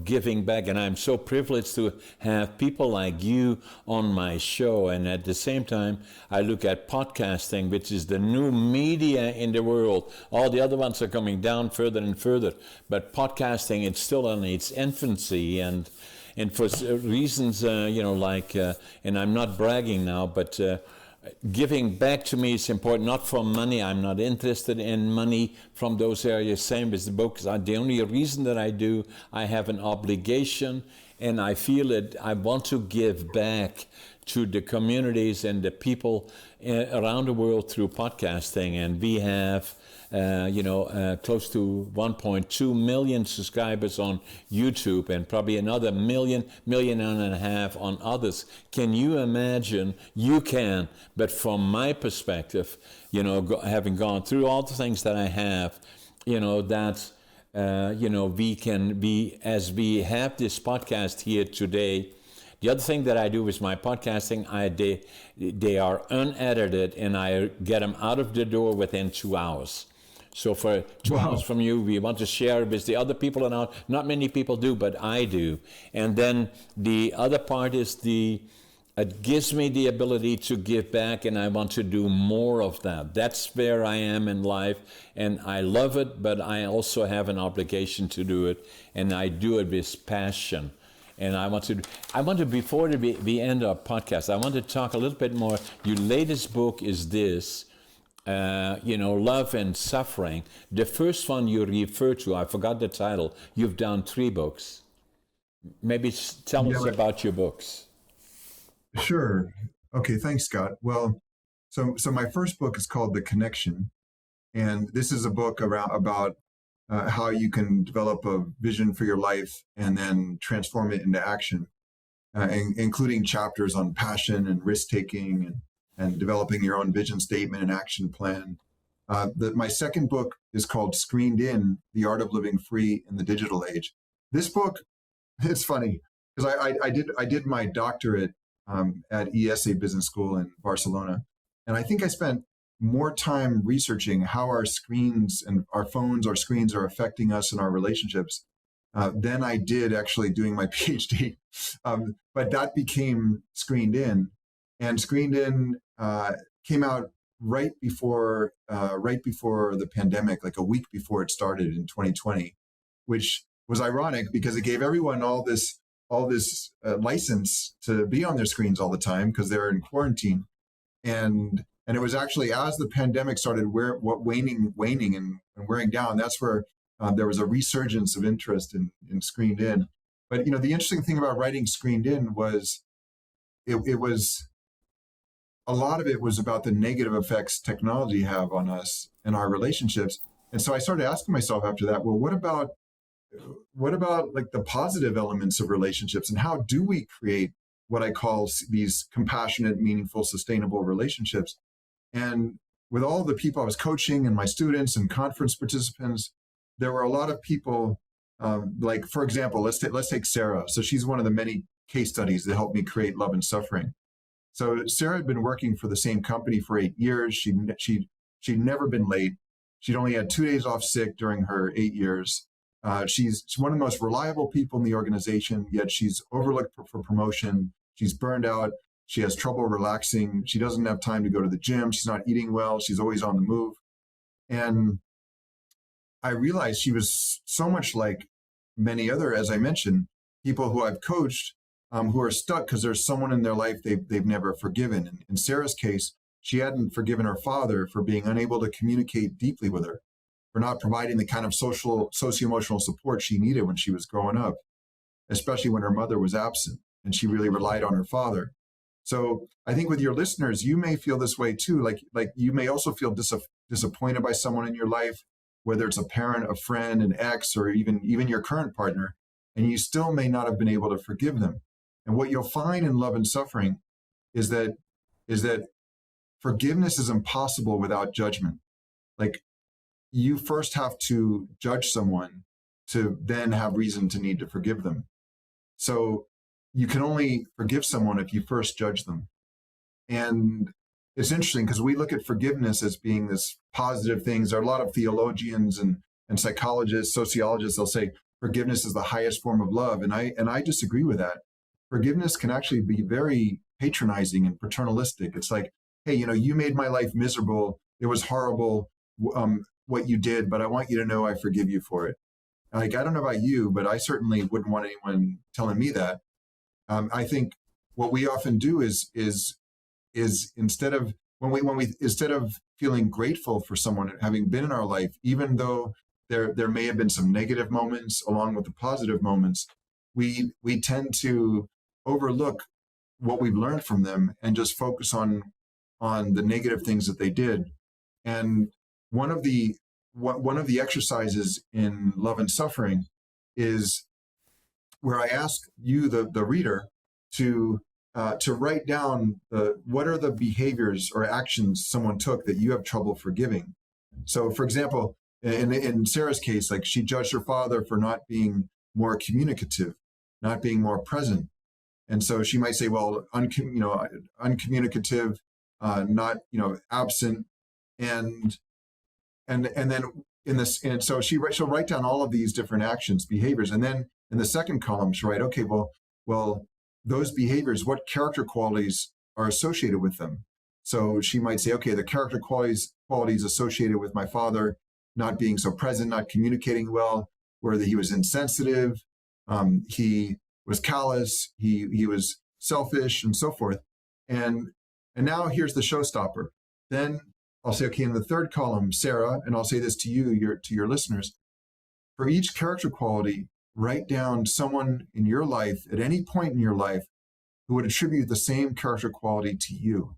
giving back, and I'm so privileged to have people like you on my show. And at the same time, I look at podcasting, which is the new media in the world. All the other ones are coming down further and further, but podcasting, it's still in its infancy, and for reasons, and I'm not bragging now, but giving back to me is important, not for money. I'm not interested in money from those areas. Same with the books. The only reason that I have an obligation, and I feel it. I want to give back to the communities and the people around the world through podcasting. And we have, close to 1.2 million subscribers on YouTube, and probably another million and a half on others. Can you imagine? You can, but from my perspective, having gone through all the things that I have, we can be, as we have this podcast here today. The other thing that I do with my podcasting, they are unedited, and I get them out of the door within 2 hours. So for 2 hours from you, we want to share with the other people, and not many people do, but I do. And then the other part is it gives me the ability to give back, and I want to do more of that. That's where I am in life, and I love it, but I also have an obligation to do it, and I do it with passion. And I want to, before we end our podcast, I want to talk a little bit more. Your latest book is this, Love and Suffering. The first one you referred to, I forgot the title. You've done 3 books. Maybe tell us about your books.
Sure. Okay, thanks, Scott. Well, so my first book is called The Connection, and this is a book about how you can develop a vision for your life and then transform it into action, including chapters on passion and risk-taking and developing your own vision statement and action plan. My second book is called Screened In, The Art of Living Free in the Digital Age. This book, it's funny because I did my doctorate at ESA Business School in Barcelona, and I think I spent more time researching how our screens and our phones, our screens are affecting us in our relationships than I did actually doing my PhD. But that became Screened In, and Screened In came out right before the pandemic, like a week before it started in 2020, which was ironic because it gave everyone all this license to be on their screens all the time because they're in quarantine. And it was actually as the pandemic started waning and wearing down, that's where there was a resurgence of interest in Screened In. But the interesting thing about writing Screened In was it was a lot of it was about the negative effects technology have on us and our relationships. And so I started asking myself after that, well, what about like the positive elements of relationships, and how do we create what I call these compassionate, meaningful, sustainable relationships? And with all the people I was coaching and my students and conference participants, there were a lot of people, like, for example, let's take Sarah. So she's one of the many case studies that helped me create Love and Suffering. So Sarah had been working for the same company for 8 years. She'd never been late. She'd only had 2 days off sick during her 8 years. She's one of the most reliable people in the organization, yet she's overlooked for promotion. She's burned out. She has trouble relaxing. She doesn't have time to go to the gym. She's not eating well. She's always on the move. And I realized she was so much like many other, as I mentioned, people who I've coached who are stuck because there's someone in their life they've never forgiven. And in Sarah's case, she hadn't forgiven her father for being unable to communicate deeply with her, for not providing the kind of socio-emotional support she needed when she was growing up, especially when her mother was absent and she really relied on her father. So I think with your listeners, you may feel this way too. Like you may also feel disappointed by someone in your life, whether it's a parent, a friend, an ex, or even your current partner, and you still may not have been able to forgive them. And what you'll find in Love and Suffering is that forgiveness is impossible without judgment. Like, you first have to judge someone to then have reason to need to forgive them. So you can only forgive someone if you first judge them. And it's interesting because we look at forgiveness as being this positive thing. There are a lot of theologians and psychologists, sociologists, they'll say forgiveness is the highest form of love. And I disagree with that. Forgiveness can actually be very patronizing and paternalistic. It's like, hey, you made my life miserable. It was horrible what you did, but I want you to know I forgive you for it. Like, I don't know about you, but I certainly wouldn't want anyone telling me that. I think what we often do is instead of feeling grateful for someone having been in our life, even though there may have been some negative moments along with the positive moments, we tend to overlook what we've learned from them and just focus on the negative things that they did. And one of the exercises in Love and Suffering is where I ask you, the reader, to write down what are the behaviors or actions someone took that you have trouble forgiving. So, for example, in Sarah's case, like, she judged her father for not being more communicative, not being more present. And so she might say, well, uncommunicative, not, absent. And then so she'll write down all of these different actions, behaviors. And then in the second column, she'll write, okay, well, those behaviors, what character qualities are associated with them? So she might say, okay, the character qualities associated with my father not being so present, not communicating well, whether he was insensitive, he was callous, he was selfish, and so forth. And now here's the showstopper. Then I'll say, okay, in the third column, Sarah, and I'll say this to you, to your listeners, for each character quality, write down someone in your life at any point in your life who would attribute the same character quality to you.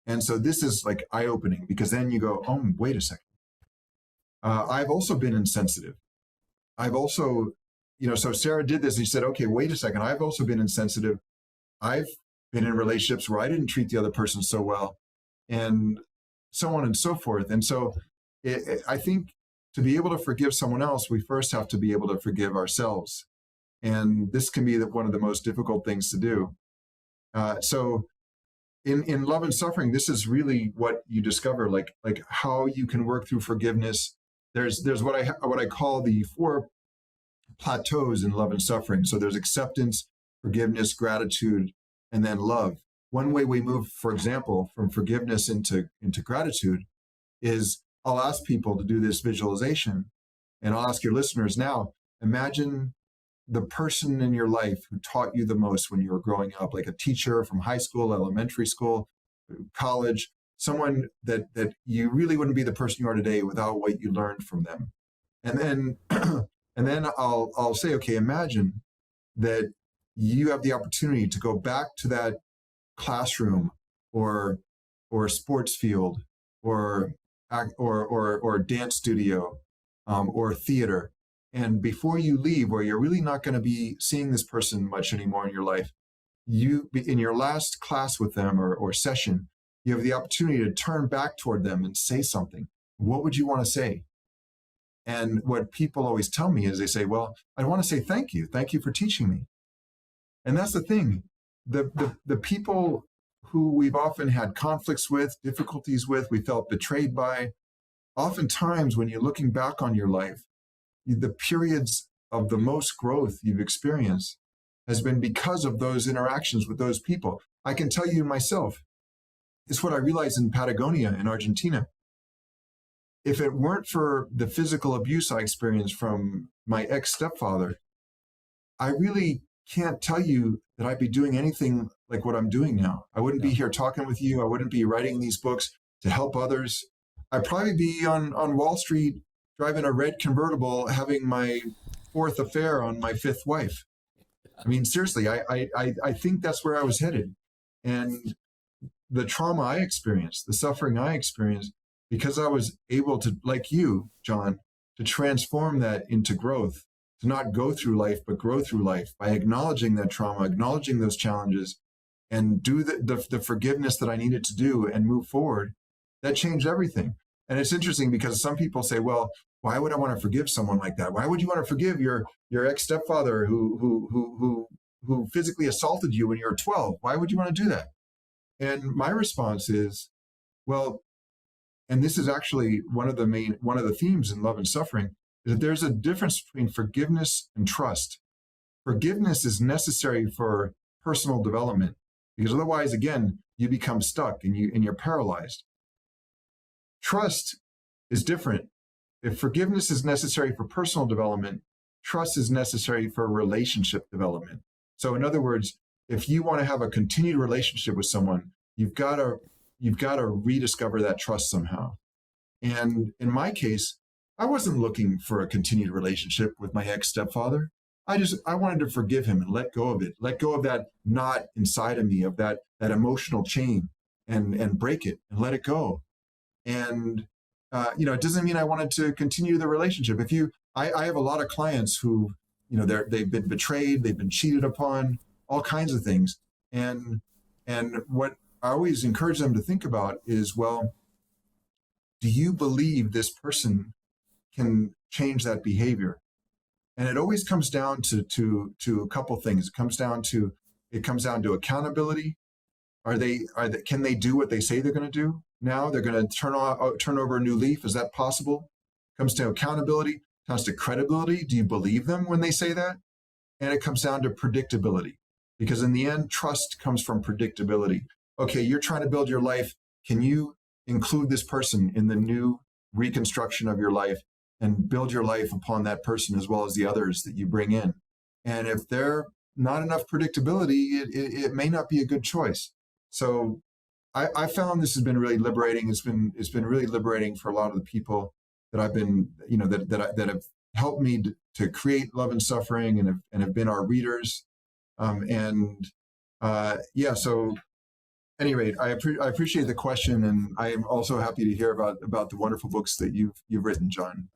And so this is like eye-opening, because then you go, oh, wait a second. I've also been insensitive. I've also, so Sarah did this and she said, okay, wait a second. I've also been insensitive. I've been in relationships where I didn't treat the other person so well, and so on and so forth. And so I think to be able to forgive someone else, we first have to be able to forgive ourselves. And this can be one of the most difficult things to do. So in love and suffering, this is really what you discover, like how you can work through forgiveness. There's what I call the 4 plateaus in love and suffering. So there's acceptance, forgiveness, gratitude, and then love. One way we move, for example, from forgiveness into gratitude is I'll ask people to do this visualization, and I'll ask your listeners now, imagine the person in your life who taught you the most when you were growing up, like a teacher from high school, elementary school, college, someone that you really wouldn't be the person you are today without what you learned from them. And then and then I'll say, okay, imagine that you have the opportunity to go back to that classroom or sports field or dance studio or theater. And before you leave, where you're really not going to be seeing this person much anymore in your life, you, in your last class with them or session, you have the opportunity to turn back toward them and say something. What would you want to say? And what people always tell me is they say, well, I want to say thank you. Thank you for teaching me. And that's the thing. The people who we've often had conflicts with, difficulties with, we felt betrayed by, oftentimes when you're looking back on your life, the periods of the most growth you've experienced has been because of those interactions with those people. I can tell you myself, it's what I realized in Patagonia in Argentina. If it weren't for the physical abuse I experienced from my ex-stepfather, I really can't tell you that I'd be doing anything like what I'm doing now. I wouldn't be here talking with you. I wouldn't be writing these books to help others. I'd probably be on Wall Street driving a red convertible, having my 4th affair on my 5th wife. I mean, seriously, I think that's where I was headed. And the trauma I experienced, the suffering I experienced, because I was able to, like you, John, to transform that into growth, to not go through life, but grow through life by acknowledging that trauma, acknowledging those challenges, and do the forgiveness that I needed to do and move forward, that changed everything. And it's interesting because some people say, well, why would I want to forgive someone like that? Why would you want to forgive your ex-stepfather who physically assaulted you when you were 12? Why would you want to do that? And my response is, well, and this is actually one of the themes in love and suffering, is that there's a difference between forgiveness and trust. Forgiveness is necessary for personal development, because otherwise, again, you become stuck and you're paralyzed. Trust is different. If forgiveness is necessary for personal development, trust is necessary for relationship development. So in other words, if you want to have a continued relationship with someone, you've got to rediscover that trust somehow. And in my case, I wasn't looking for a continued relationship with my ex-stepfather. I wanted to forgive him and let go of it, let go of that knot inside of me, of that emotional chain, and break it and let it go. And it doesn't mean I wanted to continue the relationship. I have a lot of clients who, they've been betrayed, they've been cheated upon, all kinds of things. And what I always encourage them to think about is, well, do you believe this person can change that behavior? And it always comes down to a couple things. It comes down to accountability. Can they do what they say they're going to do? Now they're going to turn over a new leaf. Is that possible? It comes to accountability. It comes to credibility. Do you believe them when they say that? And it comes down to predictability, because in the end, trust comes from predictability. Okay, you're trying to build your life. Can you include this person in the new reconstruction of your life and build your life upon that person as well as the others that you bring in? And if they're not enough predictability, it may not be a good choice. So I found this has been really liberating. It's been really liberating for a lot of the people that I've been, that have helped me to create Love and Suffering and have been our readers. So at any rate, I appreciate the question, and I am also happy to hear about the wonderful books that you've written, John.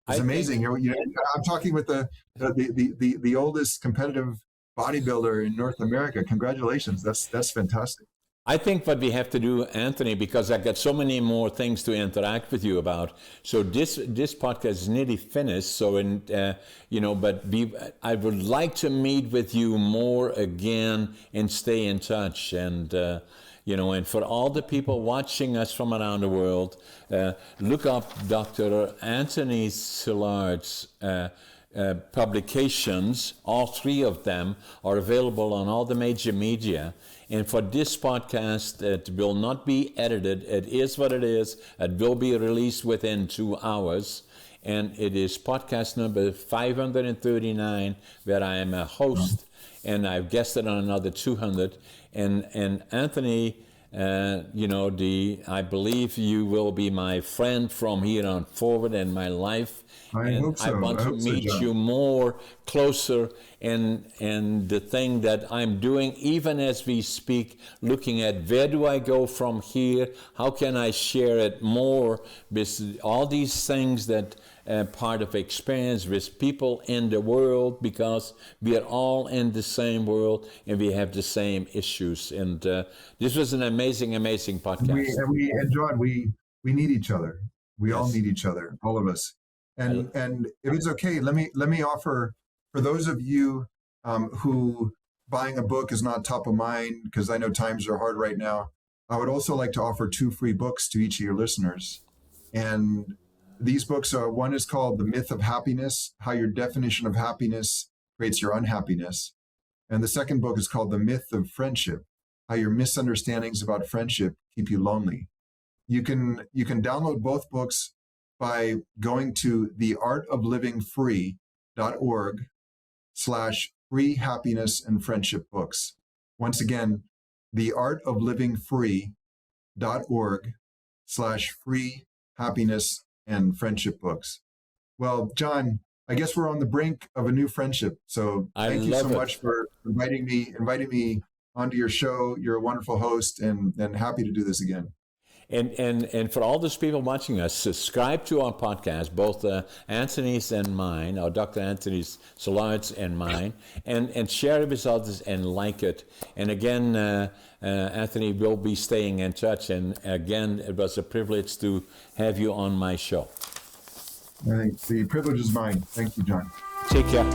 It's amazing. I'm talking with the oldest competitive bodybuilder in North America. Congratulations. That's fantastic.
I think what we have to do, Anthony, because I got so many more things to interact with you about. So this podcast is nearly finished. So I would like to meet with you more again and stay in touch. And and for all the people watching us from around the world, look up Dr. Anthony Silard's publications. All three of them are available on all the major media. And for this podcast, it will not be edited. It is what it is. It will be released within 2 hours. And it is podcast number 539, where I am a host, and I've guested on another 200. And Anthony, I believe you will be my friend from here on forward in my life.
I hope so.
I want to meet
John.
you more closer, and the thing that I'm doing, even as we speak, looking at where do I go from here? How can I share it more with all these things that part of experience with people in the world, because we are all in the same world and we have the same issues. And this was an amazing, amazing podcast.
And John, we need each other. We all need each other, all of us. And if it's okay, let me offer, for those of you who buying a book is not top of mind, because I know times are hard right now, I would also like to offer 2 free books to each of your listeners. And these books are, one is called The Myth of Happiness, How Your Definition of Happiness Creates Your Unhappiness. And the second book is called The Myth of Friendship, How Your Misunderstandings About Friendship Keep You Lonely. You can download both books by going to theartoflivingfree.org/free happiness and friendship books. Once again, theartoflivingfree.org/free happiness and friendship books. Well, John, I guess we're on the brink of a new friendship. So thank you so much for inviting me onto your show. You're a wonderful host, and happy to do this again.
And for all those people watching us, subscribe to our podcast, both Anthony's and mine, or Dr. Anthony's Silard's and mine, and share it with others and like it. And again, Anthony will be staying in touch. And again, it was a privilege to have you on my show.
I think the privilege is mine. Thank you, John.
Take care.